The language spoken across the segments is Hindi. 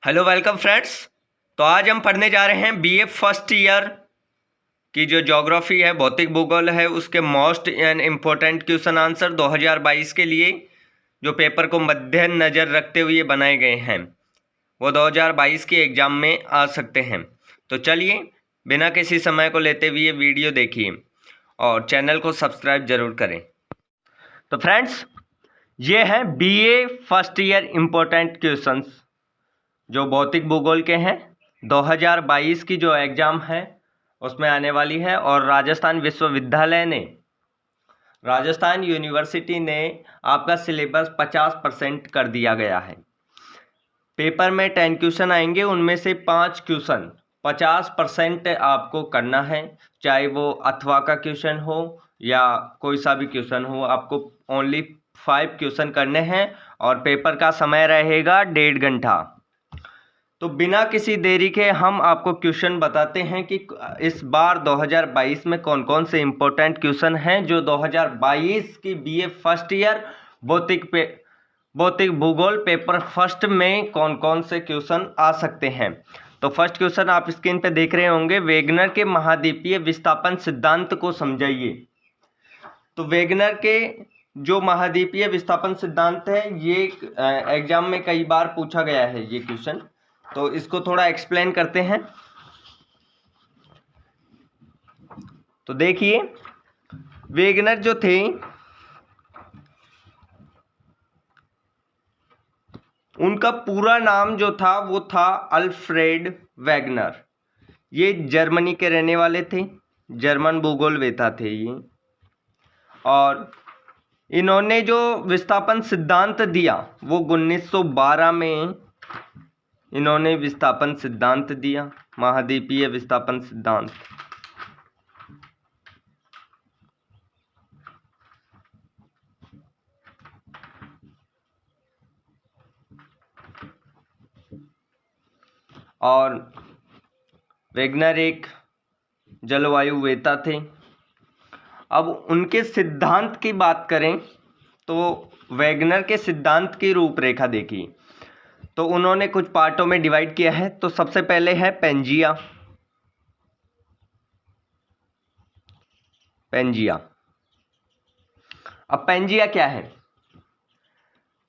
Hello welcome friends. तो आज हम पढ़ने जा रहे हैं बीए फर्स्ट ईयर की जो ज्योग्राफी है, भौतिक भूगोल है, उसके most and important question answer 2022 के लिए जो पेपर को मद्देनजर रखते हुए बनाए गए हैं वो 2022 के एग्ज़ाम में आ सकते हैं। तो चलिए बिना किसी समय को लेते हुए वीडियो देखिए और चैनल को सब्सक्राइब जरूर करें। तो फ्रेंड्स, ये हैं BA first year important questions जो भौतिक भूगोल के हैं। 2022 की जो एग्ज़ाम है उसमें आने वाली है और राजस्थान यूनिवर्सिटी ने आपका सिलेबस 50% कर दिया गया है। पेपर में 10 क्वेश्चन आएंगे, उनमें से 5 क्वेश्चन 50% आपको करना है, चाहे वो अथवा का क्वेश्चन हो या कोई सा भी क्वेश्चन हो। आपको ओनली 5 क्वेश्चन करने हैं और पेपर का समय रहेगा 1.5 घंटा। तो बिना किसी देरी के हम आपको क्वेश्चन बताते हैं कि इस बार 2022 में कौन कौन से इम्पोर्टेंट क्वेश्चन हैं जो 2022 की बीए फर्स्ट ईयर भौतिक भूगोल पेपर फर्स्ट में कौन कौन से क्वेश्चन आ सकते हैं। तो फर्स्ट क्वेश्चन आप स्क्रीन पे देख रहे होंगे, वेगनर के महाद्वीपीय विस्थापन सिद्धांत को समझाइए। तो वेगनर के जो महाद्वीपीय विस्थापन सिद्धांत है ये एग्जाम में कई बार पूछा गया है ये क्वेश्चन, तो इसको थोड़ा एक्सप्लेन करते हैं। तो देखिए, वेगनर जो थे उनका पूरा नाम जो था वो था अल्फ्रेड वेगनर। ये जर्मनी के रहने वाले थे, जर्मन भूगोलवेता थे ये। और इन्होंने जो विस्थापन सिद्धांत दिया वो 1912 में इन्होंने विस्थापन सिद्धांत दिया, महाद्वीपीय विस्थापन सिद्धांत। और वेगनर एक जलवायु वेता थे। अब उनके सिद्धांत की बात करें तो वेगनर के सिद्धांत की रूपरेखा देखिए। तो उन्होंने कुछ पार्टों में डिवाइड किया है। तो सबसे पहले है पेंजिया। अब पेंजिया क्या है?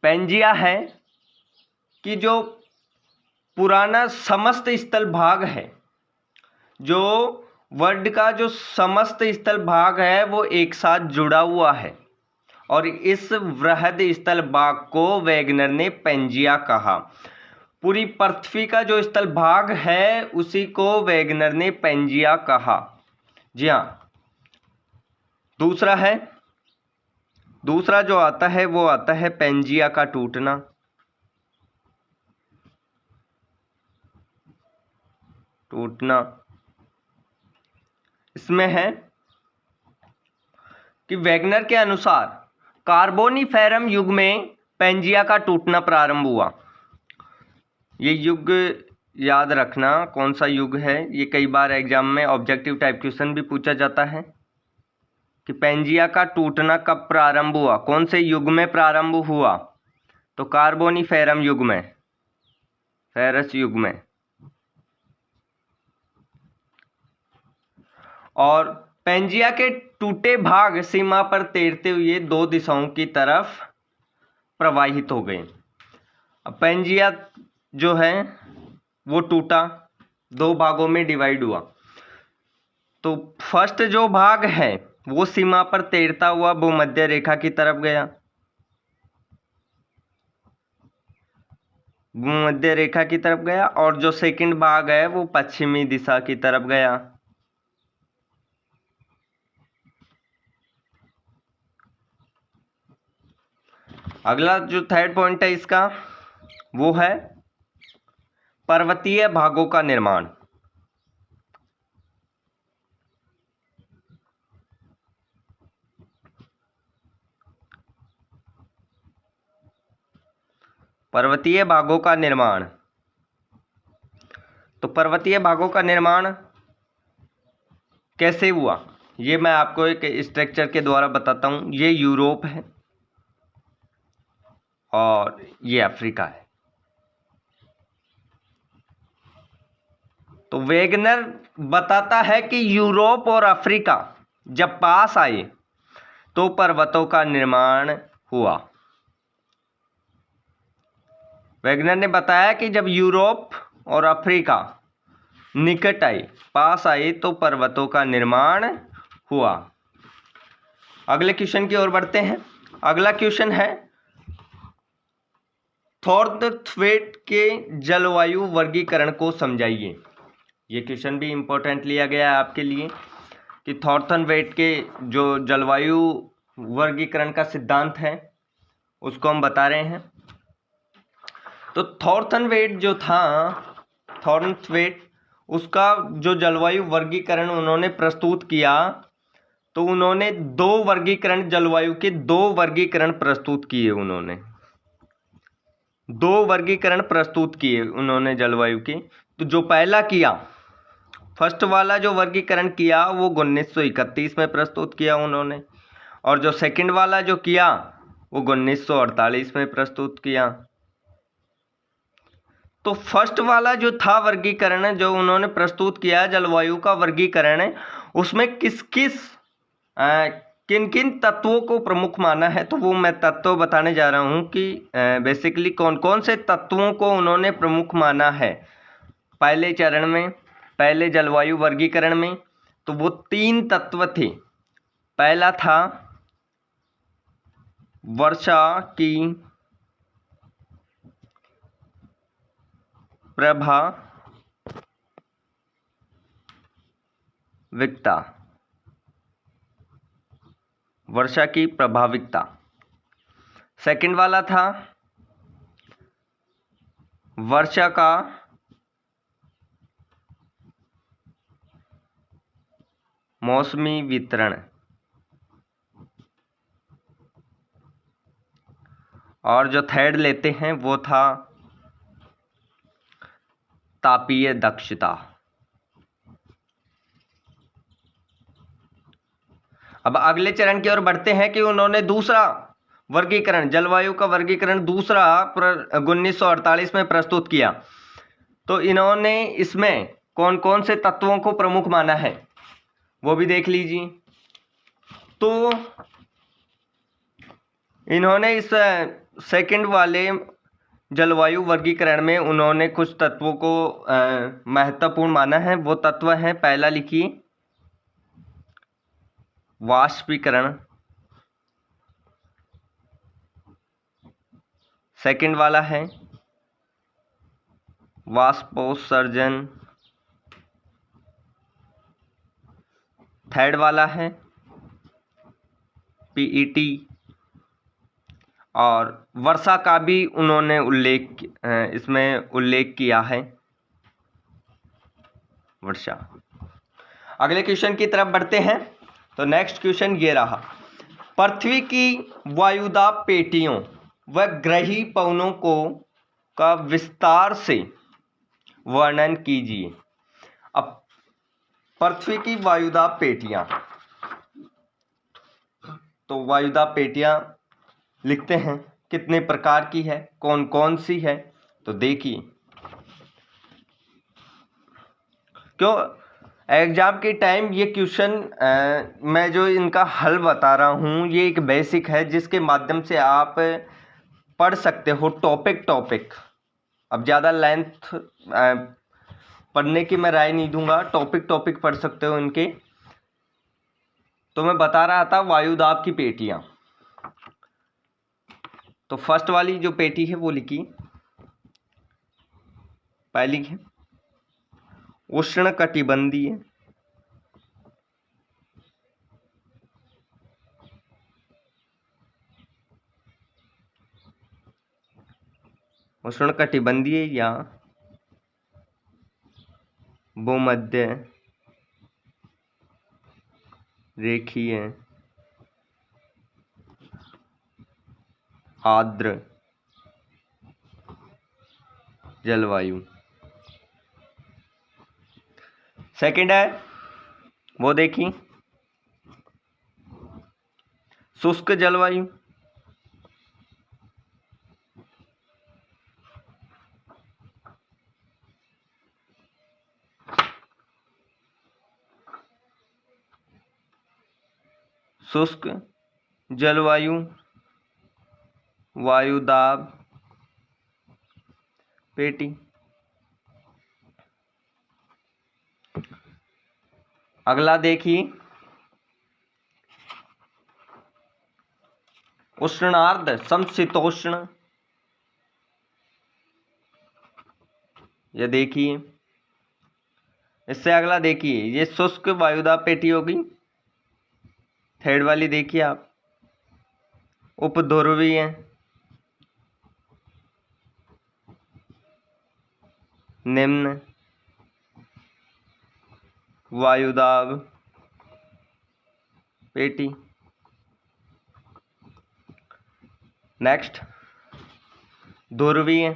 पेंजिया है कि जो पुराना समस्त स्थल भाग है, जो वर्ल्ड का जो समस्त स्थल भाग है वो एक साथ जुड़ा हुआ है और इस वृहद स्थल भाग को वेगनर ने पेंजिया कहा। पूरी पृथ्वी का जो स्थल भाग है उसी को वेगनर ने पेंजिया कहा। जी हाँ। दूसरा जो आता है वो आता है पेंजिया का टूटना। इसमें है कि वेगनर के अनुसार कार्बोनिफेरम युग में पेंजिया का टूटना प्रारंभ हुआ। ये युग याद रखना कौन सा युग है, ये कई बार एग्जाम में ऑब्जेक्टिव टाइप क्वेश्चन भी पूछा जाता है कि पेंजिया का टूटना कब प्रारंभ हुआ, कौन से युग में प्रारंभ हुआ। तो कार्बोनिफेरम युग में, फेरस युग में। और पेंजिया के टूटे भाग सीमा पर तैरते हुए दो दिशाओं की तरफ प्रवाहित हो गए। अब पेंजिया जो है वो टूटा, दो भागों में डिवाइड हुआ। तो फर्स्ट जो भाग है वो सीमा पर तैरता हुआ भूमध्य रेखा की तरफ गया, भूमध्य रेखा की तरफ गया। और जो सेकंड भाग है वो पश्चिमी दिशा की तरफ गया। अगला जो थर्ड पॉइंट है इसका वो है पर्वतीय भागों का निर्माण। पर्वतीय भागों का निर्माण। तो पर्वतीय भागों का निर्माण कैसे हुआ ये मैं आपको एक स्ट्रक्चर के द्वारा बताता हूँ। ये यूरोप है और ये अफ्रीका है। तो वेगनर बताता है कि यूरोप और अफ्रीका जब पास आए तो पर्वतों का निर्माण हुआ। वेगनर ने बताया कि जब यूरोप और अफ्रीका निकट आए, पास आए, तो पर्वतों का निर्माण हुआ। अगले क्वेश्चन की ओर बढ़ते हैं। अगला क्वेश्चन है थॉर्नथवेट के जलवायु वर्गीकरण को समझाइए। ये क्वेश्चन भी इम्पोर्टेंट लिया गया है आपके लिए कि थॉर्नथवेट के जो जलवायु वर्गीकरण का सिद्धांत है उसको हम बता रहे हैं। तो थॉर्नथवेट जो था, थॉर्नथवेट, उसका जो जलवायु वर्गीकरण उन्होंने प्रस्तुत किया, तो उन्होंने दो वर्गीकरण, जलवायु के दो वर्गीकरण प्रस्तुत किए। उन्होंने दो वर्गीकरण प्रस्तुत किए उन्होंने जलवायु के। तो जो पहला किया, फर्स्ट वाला जो वर्गीकरण किया वो 1931 में प्रस्तुत किया उन्होंने, और जो सेकंड वाला जो किया वो 1948 में प्रस्तुत किया। तो फर्स्ट वाला जो था वर्गीकरण जो उन्होंने प्रस्तुत किया, जलवायु का वर्गीकरण, उसमें किन किन तत्वों को प्रमुख माना है, तो वो मैं तत्व बताने जा रहा हूँ कि बेसिकली कौन कौन से तत्वों को उन्होंने प्रमुख माना है पहले चरण में, पहले जलवायु वर्गीकरण में। तो वो 3 तत्व थे। पहला था वर्षा की प्रभाविकता, वर्षा की प्रभाविकता। सेकंड वाला था वर्षा का मौसमी वितरण, और जो थर्ड लेते हैं वो था तापीय दक्षता। अब अगले चरण की ओर बढ़ते हैं कि उन्होंने दूसरा वर्गीकरण, जलवायु का वर्गीकरण दूसरा 1948 में प्रस्तुत किया। तो इन्होंने इसमें कौन कौन से तत्वों को प्रमुख माना है वो भी देख लीजिए। तो इन्होंने इस सेकंड वाले जलवायु वर्गीकरण में उन्होंने कुछ तत्वों को महत्वपूर्ण माना है। वो तत्व है, पहला लिखिए वाष्पीकरण, सेकंड वाला है वाष्पोत्सर्जन, थर्ड वाला है पीईटी, और वर्षा का भी उन्होंने इसमें उल्लेख किया है, वर्षा। अगले क्वेश्चन की तरफ बढ़ते हैं। तो नेक्स्ट क्वेश्चन ये रहा, पृथ्वी की वायुदाब पेटियों व ग्रही पवनों का विस्तार से वर्णन कीजिए। अब पृथ्वी की वायुदाब पेटियां, तो वायुदाब पेटियां लिखते हैं कितने प्रकार की है, कौन कौन सी है। तो देखिए, क्यों एग्जाम के टाइम ये क्वेश्चन मैं जो इनका हल बता रहा हूँ ये एक बेसिक है जिसके माध्यम से आप पढ़ सकते हो टॉपिक। अब ज़्यादा लेंथ पढ़ने की मैं राय नहीं दूंगा, टॉपिक पढ़ सकते हो इनके। तो मैं बता रहा था वायुदाब की पेटियां। तो फर्स्ट वाली जो पेटी है वो लिखी, पहली है उष्णकटिबंधीय, उष्णकटिबंधीय या भूमध्य रेखीय आर्द्र जलवायु। सेकंड है वो देखिए शुष्क जलवायु, शुष्क जलवायु, वायुदाब पेटी। अगला देखिए, उष्णार्ध समशीतोष्ण। ये देखिए, इससे अगला देखिए, ये शुष्क वायुदाब पेटी होगी। थर्ड वाली देखिए आप, उपध्रुवीय, निम्न वायुदाब पेटी। नेक्स्ट, ध्रुवीय,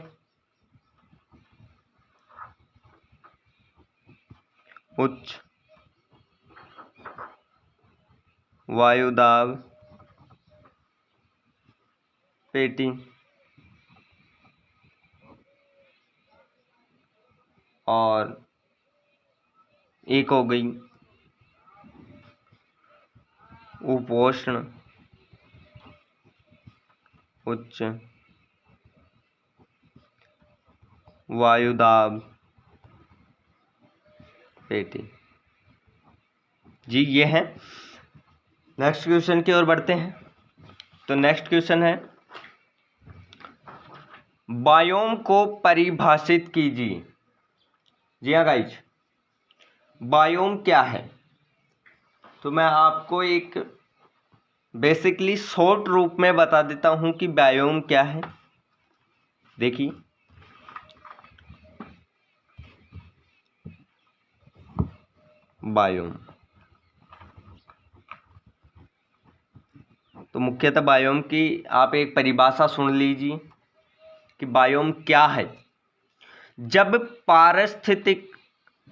उच्च वायुदाब पेटी। और एक हो गई उपोष्ण उच्च वायुदाब पेटी। जी ये है। नेक्स्ट क्वेश्चन की ओर बढ़ते हैं। तो नेक्स्ट क्वेश्चन है, बायोम को परिभाषित कीजिए। जी हाँ गाइज, बायोम क्या है? तो मैं आपको एक बेसिकली शॉर्ट रूप में बता देता हूं कि बायोम क्या है। देखिए, बायोम तो मुख्यतः बायोम की आप एक परिभाषा सुन लीजिए कि बायोम क्या है। जब पारिस्थितिक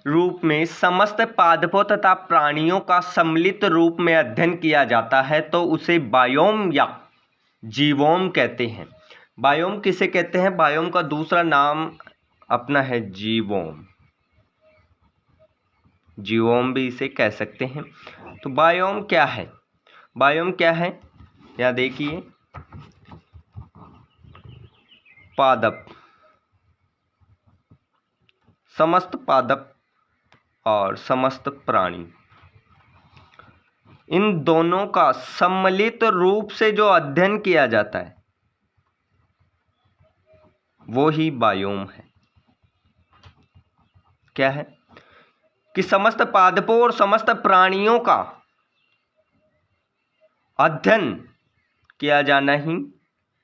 रूप में समस्त पादपों तथा प्राणियों का सम्मिलित रूप में अध्ययन किया जाता है तो उसे बायोम या जीवोम कहते हैं। बायोम किसे कहते हैं? बायोम का दूसरा नाम अपना है जीवोम। जीवोम भी इसे कह सकते हैं। तो बायोम क्या है? बायोम क्या है? यहाँ देखिए, पादप, समस्त पादप और समस्त प्राणी, इन दोनों का सम्मिलित रूप से जो अध्ययन किया जाता है वो ही बायोम है। क्या है? कि समस्त पादपों और समस्त प्राणियों का अध्ययन किया जाना ही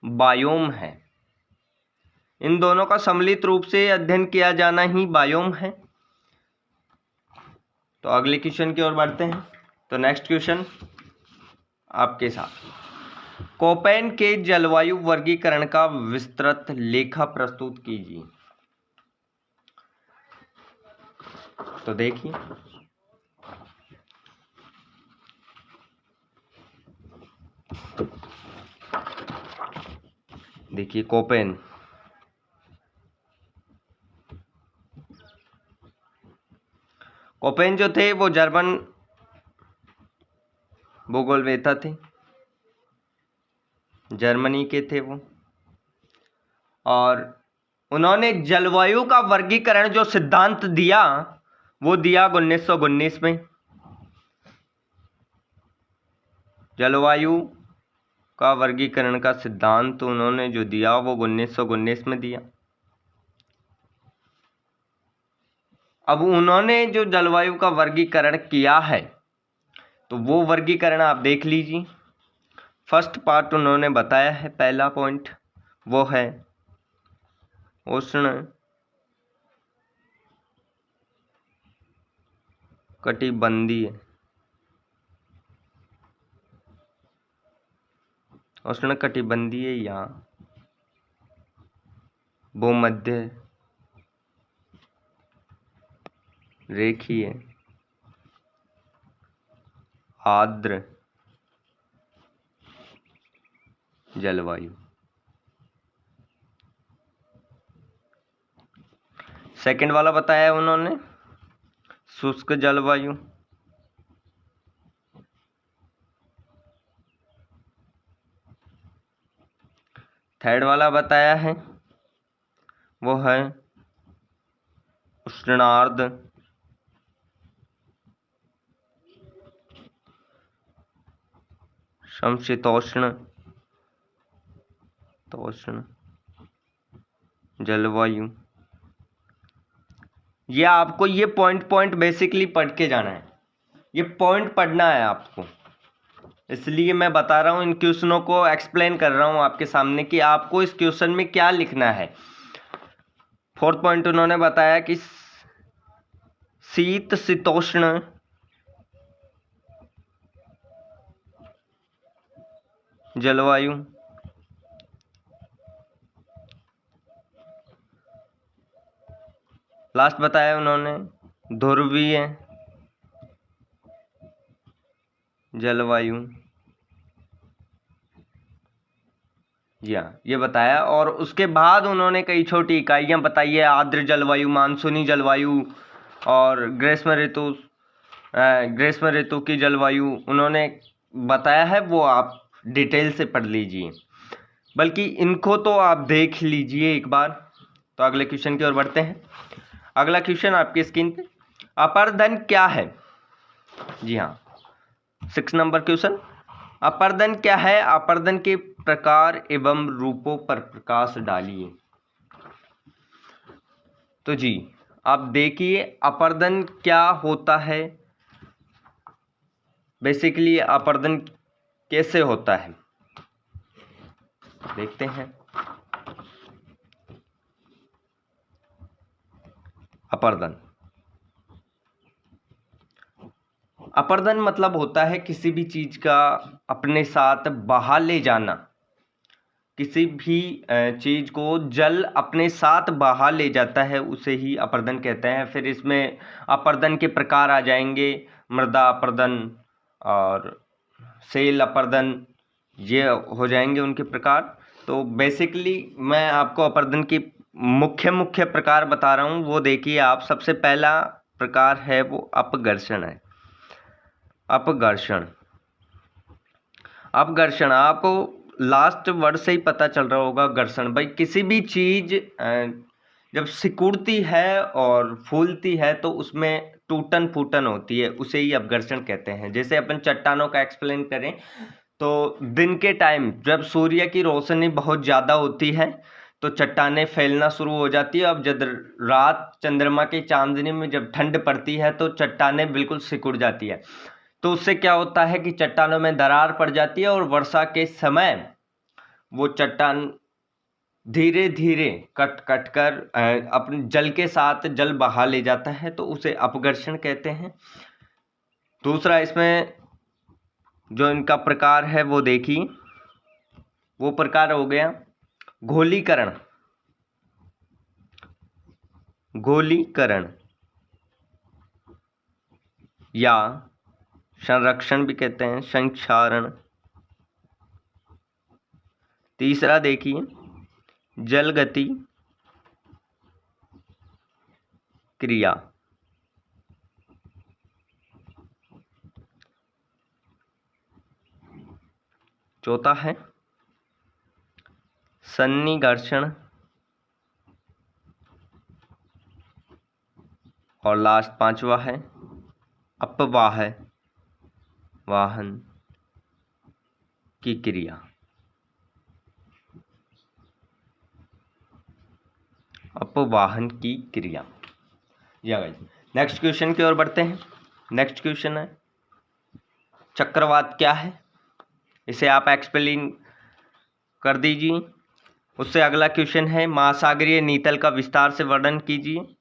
बायोम है। इन दोनों का सम्मिलित रूप से अध्ययन किया जाना ही बायोम है। तो अगले क्वेश्चन की ओर बढ़ते हैं। तो नेक्स्ट क्वेश्चन आपके साथ, कोपेन के जलवायु वर्गीकरण का विस्तृत लेखा प्रस्तुत कीजिए। तो देखिए कोपेन जो थे वो जर्मन भूगोलवेत्ता थे, जर्मनी के थे वो। और उन्होंने जलवायु का वर्गीकरण जो सिद्धांत दिया वो दिया 1919 में। जलवायु का वर्गीकरण का सिद्धांत उन्होंने जो दिया वो 1919 में दिया। अब उन्होंने जो जलवायु का वर्गीकरण किया है तो वो वर्गीकरण आप देख लीजिए। फर्स्ट पार्ट उन्होंने बताया है, पहला पॉइंट वो है उष्ण कटिबंधीय, उष्ण कटिबंधीय या भूमध्य रेखीय आर्द्र जलवायु। सेकंड वाला बताया है उन्होंने शुष्क जलवायु। थर्ड वाला बताया है वो है उष्णार्ध, समशीतोष्ण जलवायु। ये आपको ये पॉइंट बेसिकली पढ़ के जाना है, ये पॉइंट पढ़ना है आपको, इसलिए मैं बता रहा हूँ, इन क्वेश्चनों को एक्सप्लेन कर रहा हूँ आपके सामने कि आपको इस क्वेश्चन में क्या लिखना है। फोर्थ पॉइंट उन्होंने बताया कि शीत शीतोष्ण जलवायु, लास्ट बताया उन्होंने ध्रुवीय जलवायु, जी हाँ ये बताया। और उसके बाद उन्होंने कई छोटी इकाइयाँ बताई है, आर्द्र जलवायु, मानसूनी जलवायु और ग्रीष्म ऋतु की जलवायु उन्होंने बताया है, वो आप डिटेल से पढ़ लीजिए, बल्कि इनको तो आप देख लीजिए एक बार। तो अगले क्वेश्चन की ओर बढ़ते हैं। अगला क्वेश्चन आपकी स्क्रीन पे, अपर्दन क्या है? जी हाँ, 6 नंबर क्वेश्चन, अपर्दन क्या है? अपर्दन के प्रकार एवं रूपों पर प्रकाश डालिए। तो जी आप देखिए अपर्दन क्या होता है, बेसिकली अपर्दन कैसे होता है देखते हैं। अपर्दन मतलब होता है किसी भी चीज का अपने साथ बाहर ले जाना, किसी भी चीज को जल अपने साथ बाहर ले जाता है, उसे ही अपर्दन कहते हैं। फिर इसमें अपर्दन के प्रकार आ जाएंगे, मृदा अपर्दन और सेल अपर्दन, ये हो जाएंगे उनके प्रकार। तो बेसिकली मैं आपको अपर्दन की मुख्य प्रकार बता रहा हूँ, वो देखिए आप। सबसे पहला प्रकार है वो अपघर्षण है। अपघर्षण आपको लास्ट वर्ड से ही पता चल रहा होगा, घर्षण। भाई किसी भी चीज जब सिकुड़ती है और फूलती है तो उसमें टूटन फूटन होती है, उसे ही अपघर्षण कहते हैं। जैसे अपन चट्टानों का एक्सप्लेन करें तो दिन के टाइम जब सूर्य की रोशनी बहुत ज़्यादा होती है तो चट्टानें फैलना शुरू हो जाती है। अब जब रात चंद्रमा की चांदनी में जब ठंड पड़ती है तो चट्टानें बिल्कुल सिकुड़ जाती है। तो उससे क्या होता है कि चट्टानों में दरार पड़ जाती है और वर्षा के समय वो चट्टान धीरे धीरे कट कर अपने जल के साथ जल बहा ले जाता है, तो उसे अपघर्षण कहते हैं। दूसरा इसमें जो इनका प्रकार है वो देखिए, वो प्रकार हो गया गोलीकरण या संरक्षण भी कहते हैं, संक्षारण। तीसरा देखिए जलगति क्रिया। चौथा है सन्निघर्षण और लास्ट पांचवा है वाहन की क्रिया। अपवाहन की क्रिया। या गाइस नेक्स्ट क्वेश्चन की ओर बढ़ते हैं। नेक्स्ट क्वेश्चन है चक्रवात क्या है, इसे आप एक्सप्लेन कर दीजिए। उससे अगला क्वेश्चन है महासागरीय नीतल का विस्तार से वर्णन कीजिए।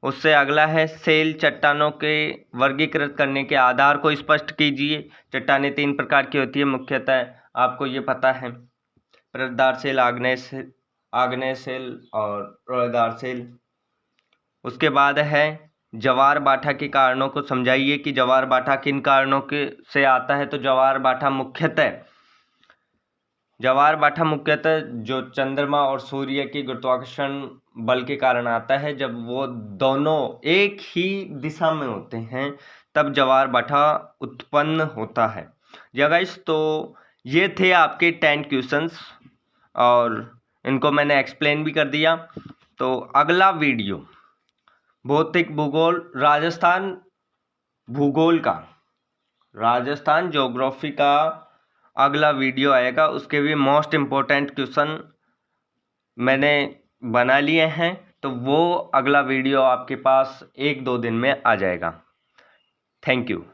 उससे अगला है सेल चट्टानों के वर्गीकृत करने के आधार को स्पष्ट कीजिए। चट्टानें 3 प्रकार की होती है मुख्यतः, आपको ये पता है, परतदार सेल, आग्नेय सेल और रोएदार सेल। उसके बाद है ज्वार भाटा के कारणों को समझाइए कि ज्वार भाटा किन कारणों के से आता है। तो ज्वार भाटा मुख्यतः जो चंद्रमा और सूर्य की गुरुत्वाकर्षण बल के कारण आता है। जब वो दोनों एक ही दिशा में होते हैं तब ज्वार भाटा उत्पन्न होता है। गाइस तो ये थे आपके 10 क्वेश्चंस और इनको मैंने एक्सप्लेन भी कर दिया। तो अगला वीडियो भौतिक भूगोल राजस्थान भूगोल का, राजस्थान ज्योग्राफी का अगला वीडियो आएगा। उसके भी मोस्ट इम्पोर्टेंट क्वेश्चन मैंने बना लिए हैं, तो वो अगला वीडियो आपके पास 1-2 दिन में आ जाएगा। Thank you.